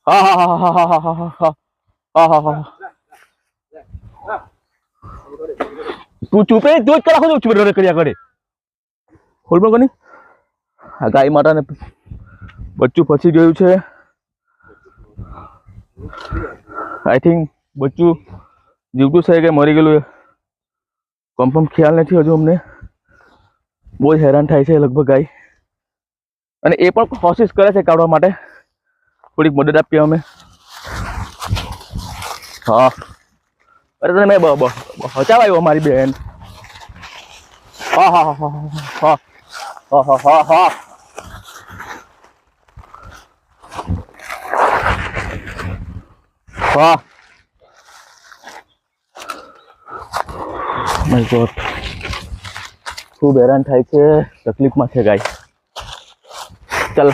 હા હા હા હા હા હા હા હા હા હા. તું ચૂપે તું જ કરા ખો ચૂપે કર્યા કરે ખોલબો કોની આ ગાય માતાને બચ્ચું ફસી ગયું છે. આઈ થિંક બચ્ચું જીવતું છે કે મરી ગયેલું કન્ફર્મ ખ્યાલ નથી હજુ અમને. બહુ જ હેરાન થાય છે લગભગ ગાય અને એ પણ કોશિશ કરે છે કાઢવા માટે. થોડીક મદદ આપીએ અમે. હા અરે તને મેં બચાવ્યો મારી બેન. હા હા હા હા હા હા હા હા હા. હા માય ગોડ ખૂબ હેરાન થાય છે. તકલીફમાં છે ગાય. ચાલ